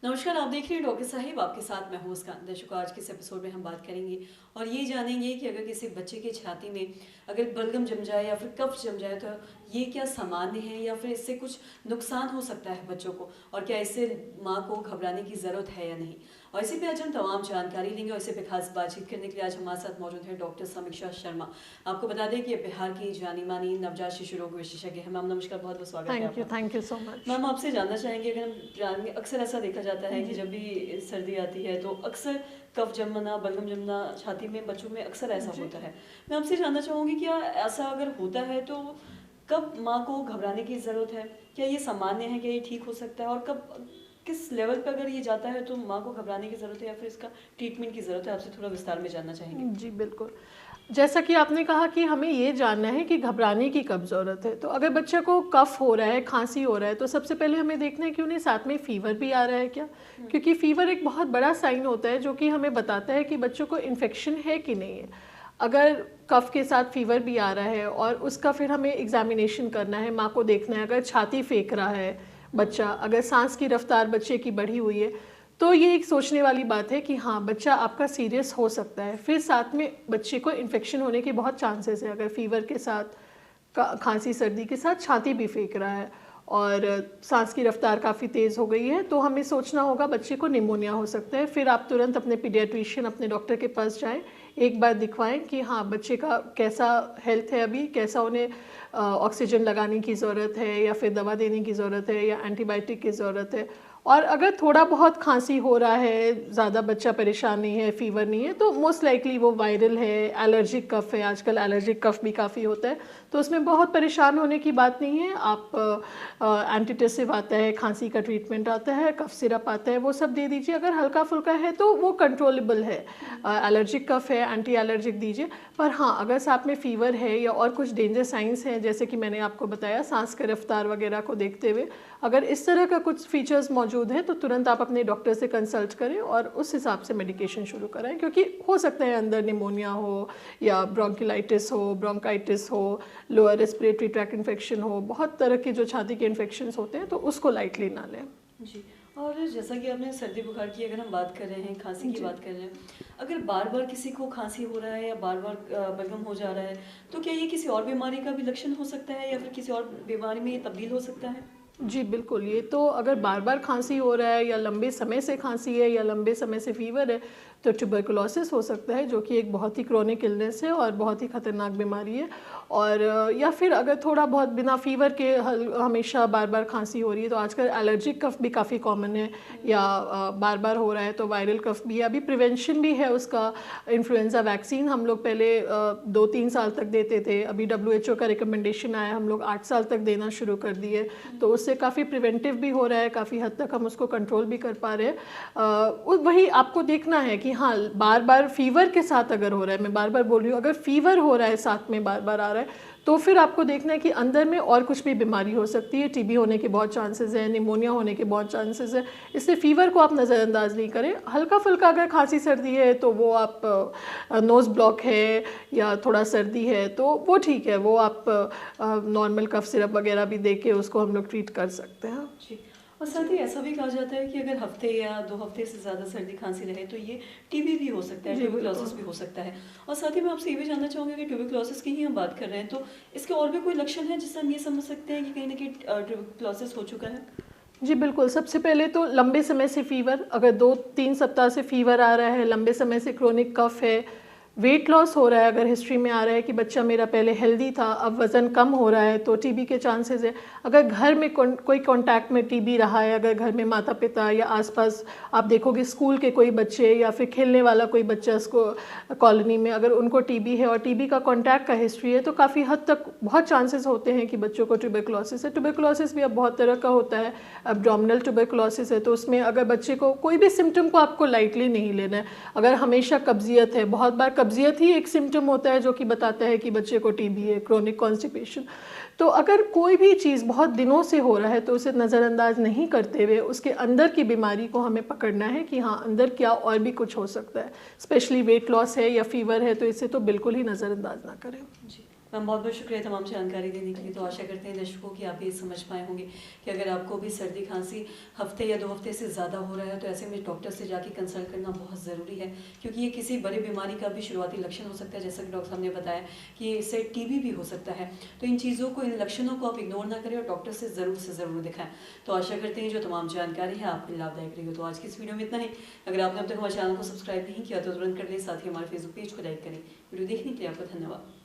नमस्कार, आप देख रहे हैं डॉक्टर साहिब, आपके साथ मैं हूं मुस्कान। दर्शकों, आज के इस एपिसोड में हम बात करेंगे और ये जानेंगे कि अगर किसी बच्चे की छाती में अगर बलगम जम जाए या फिर कफ जम जाए तो ये क्या सामान्य है या फिर इससे कुछ नुकसान हो सकता है बच्चों को, और क्या इससे माँ को घबराने की ज़रूरत है या नहीं। और इसी पे आज हम तमाम जानकारी लेंगे और इसी पे खास बातचीत करने के लिए आज हमारे साथ मौजूद है डॉक्टर समीक्षा शर्मा। आपको बता दें कि ये बिहार की जानी मानी नवजात शिशु रोग विशेषज्ञ है। मैम नमस्कार, बहुत बहुत स्वागत है आपका। Thank you so much. Ma'am आपसे जानना चाहेंगे, अगर हम जानेंगे, अक्सर ऐसा देखा जाता है कि जब भी सर्दी आती है तो अक्सर कफ जमना, बलगम जमना छाती में बच्चों में अक्सर ऐसा जी होता है। मैं आपसे जानना चाहूँगी, क्या ऐसा अगर होता है तो कब माँ को घबराने की ज़रूरत है? क्या ये सामान्य है, क्या ये ठीक हो सकता है, और कब किस लेवल पर अगर ये जाता है तो माँ को घबराने की ज़रूरत है या फिर इसका ट्रीटमेंट की ज़रूरत है? आपसे थोड़ा विस्तार में जानना चाहेंगे। जी बिल्कुल। जैसा कि आपने कहा कि हमें ये जानना है कि घबराने की कब ज़रूरत है। तो अगर बच्चे को कफ़ हो रहा है, खांसी हो रहा है, तो सबसे पहले हमें देखना है कि उन्हें साथ में फ़ीवर भी आ रहा है क्या। क्योंकि फ़ीवर एक बहुत बड़ा साइन होता है जो कि हमें बताता है कि बच्चों को इन्फेक्शन है कि नहीं है। अगर कफ़ के साथ फ़ीवर भी आ रहा है और उसका फिर हमें एग्जामिनेशन करना है, माँ को देखना है। अगर छाती फेंक रहा है बच्चा, अगर सांस की रफ्तार बच्चे की बढ़ी हुई है, तो ये एक सोचने वाली बात है कि हाँ, बच्चा आपका सीरियस हो सकता है। फिर साथ में बच्चे को इन्फेक्शन होने के बहुत चांसेस है। अगर फीवर के साथ, खांसी सर्दी के साथ छाती भी फेंक रहा है और सांस की रफ्तार काफ़ी तेज़ हो गई है, तो हमें सोचना होगा बच्चे को निमोनिया हो सकता है। फिर आप तुरंत अपने पीडियाट्रिशियन, अपने डॉक्टर के पास जाएं, एक बार दिखवाएं कि हाँ, बच्चे का कैसा हेल्थ है अभी, कैसा उन्हें ऑक्सीजन लगाने की ज़रूरत है या फिर दवा देने की ज़रूरत है या एंटीबायोटिक की ज़रूरत है। और अगर थोड़ा बहुत खांसी हो रहा है, ज़्यादा बच्चा परेशान नहीं है, फीवर नहीं है, तो मोस्ट लाइकली वो वायरल है, एलर्जिक कफ़ है। आजकल एलर्जिक कफ़ भी काफ़ी होता है, तो उसमें बहुत परेशान होने की बात नहीं है। आप एंटीटेसिव आता है, खांसी का ट्रीटमेंट आता है, कफ सिरप आता है, वो सब दे दीजिए। अगर हल्का फुल्का है तो वो कंट्रोलेबल है। एलर्जिक कफ़ है, एंटी एलर्जिक दीजिए। पर हाँ, अगर साथ में फ़ीवर है या और कुछ डेंजर साइंस हैं, जैसे कि मैंने आपको बताया सांस की रफ्तार वगैरह को देखते हुए, अगर इस तरह का कुछ फीचर्स मौजूद हैं, तो तुरंत आप अपने डॉक्टर से कंसल्ट करें और उस हिसाब से मेडिकेशन शुरू कराएं। क्योंकि हो सकता है अंदर निमोनिया हो या ब्रोंकिलाइटिस हो, ब्रोंकाइटिस हो, लोअर रेस्पिरेटरी ट्रैक इन्फेक्शन हो। बहुत तरह के जो छाती के इन्फेक्शंस होते हैं, तो उसको लाइटली ना लें। जी। और जैसा कि आपने सर्दी बुखार की अगर हम बात कर रहे हैं, खांसी की जी बात कर रहे हैं, अगर बार बार किसी को खांसी हो रहा है या बार बार बलगम हो जा रहा है, तो क्या ये किसी और बीमारी का भी लक्षण हो सकता है या फिर किसी और बीमारी में ये तब्दील हो सकता है? जी बिल्कुल। ये तो अगर बार बार खांसी हो रहा है या लंबे समय से खांसी है या लंबे समय से फीवर है, तो ट्यूबरकुलोसिस हो सकता है, जो कि एक बहुत ही क्रोनिक इलनेस है और बहुत ही ख़तरनाक बीमारी है। और या फिर अगर थोड़ा बहुत बिना फीवर के हमेशा बार बार खांसी हो रही है, तो आजकल एलर्जिक कफ़ भी काफ़ी कॉमन है, या बार बार हो रहा है तो वायरल कफ़ भी है। अभी प्रिवेंशन भी है उसका। इन्फ्लुएंजा वैक्सीन हम लोग पहले 2-3 साल तक देते थे, अभी WHO का रिकमेंडेशन आया, हम लोग 8 साल तक देना शुरू कर दिए। तो उससे काफ़ी प्रिवेंटिव भी हो रहा है, काफ़ी हद तक हम उसको कंट्रोल भी कर पा रहे हैं। वही आपको देखना है कि हाँ, बार बार फीवर के साथ अगर हो रहा है, मैं बार बार बोल रही हूँ, अगर फीवर हो रहा है साथ में बार बार आ रहा है, तो फिर आपको देखना है कि अंदर में और कुछ भी बीमारी हो सकती है। टीबी होने के बहुत चांसेस हैं, निमोनिया होने के बहुत चांसेस हैं। इसलिए फ़ीवर को आप नज़रअंदाज नहीं करें। हल्का फुल्का अगर खांसी सर्दी है तो वो आप नोज़ ब्लॉक है या थोड़ा सर्दी है तो वो ठीक है, वो आप नॉर्मल कफ सिरप वगैरह भी दे के उसको हम लोग ट्रीट कर सकते हैं। जी। और साथ ही ऐसा भी कहा जाता है कि अगर हफ्ते या 2 हफ्ते से ज़्यादा सर्दी खांसी रहे तो ये टीबी भी हो सकता है, जी ट्यूबरकुलोसिस भी बिल्कुल। हो सकता है। और साथ ही मैं आपसे ये भी जानना चाहूँगी कि ट्यूबरकुलोसिस की ही हम बात कर रहे हैं, तो इसके और भी कोई लक्षण हैं जिससे हम ये समझ सकते हैं कि कहीं न कहीं ट्यूबरकुलोसिस हो चुका है? जी बिल्कुल। सबसे पहले तो लंबे समय से फ़ीवर, अगर 2-3 सप्ताह से फ़ीवर आ रहा है, लंबे समय से क्रोनिक कफ़ है, वेट लॉस हो रहा है, अगर हिस्ट्री में आ रहा है कि बच्चा मेरा पहले हेल्दी था, अब वज़न कम हो रहा है, तो टीबी के चांसेस है। अगर घर में कोई कांटेक्ट में टीबी रहा है, अगर घर में माता पिता या आसपास आप देखोगे स्कूल के कोई बच्चे या फिर खेलने वाला कोई बच्चा इसको कॉलोनी में, अगर उनको टीबी है और टीबी का कांटेक्ट का हिस्ट्री है, तो काफ़ी हद तक बहुत चांसेस होते हैं कि बच्चों को ट्यूबरकुलोसिस है। ट्यूबरकुलोसिस भी अब बहुत तरह का होता है। एब्डोमिनल ट्यूबरकुलोसिस है, तो उसमें अगर बच्चे को कोई भी सिम्टम को आपको लाइटली नहीं लेना है। अगर हमेशा कब्जियत है, बहुत बार कब्जियत ही एक सिम्टम होता है जो कि बताता है कि बच्चे को टीबी है, क्रोनिक कॉन्स्टिपेशन। तो अगर कोई भी चीज़ बहुत दिनों से हो रहा है तो उसे नज़रअंदाज नहीं करते हुए उसके अंदर की बीमारी को हमें पकड़ना है कि हाँ, अंदर क्या और भी कुछ हो सकता है। स्पेशली वेट लॉस है या फीवर है, तो इसे तो बिल्कुल ही नज़रअंदाज ना करें। जी। मैम बहुत बहुत शुक्रिया तमाम जानकारी देने के लिए। तो आशा करते हैं दर्शकों कि आप ये समझ पाए होंगे कि अगर आपको भी सर्दी खांसी हफ्ते या 2 हफ्ते से ज़्यादा हो रहा है तो ऐसे में डॉक्टर से जाके कंसल्ट करना बहुत ज़रूरी है, क्योंकि ये किसी बड़ी बीमारी का भी शुरुआती लक्षण हो सकता है। जैसा कि डॉक्टर साहब ने बताया कि इससे टीबी भी हो सकता है। तो इन चीज़ों को, इन लक्षणों को आप इग्नोर ना करें और डॉक्टर से ज़रूर दिखाएं। तो आशा करते हैं जो तमाम जानकारी है आपके लाभदायक रही हो। तो आज की इस वीडियो में इतना ही। अगर आपने अब तक हमारे चैनल को सब्सक्राइब नहीं किया तो तुरंत कर लें, साथ ही हमारे फेसबुक पेज को लाइक करें। वीडियो देखने के लिए आपका धन्यवाद।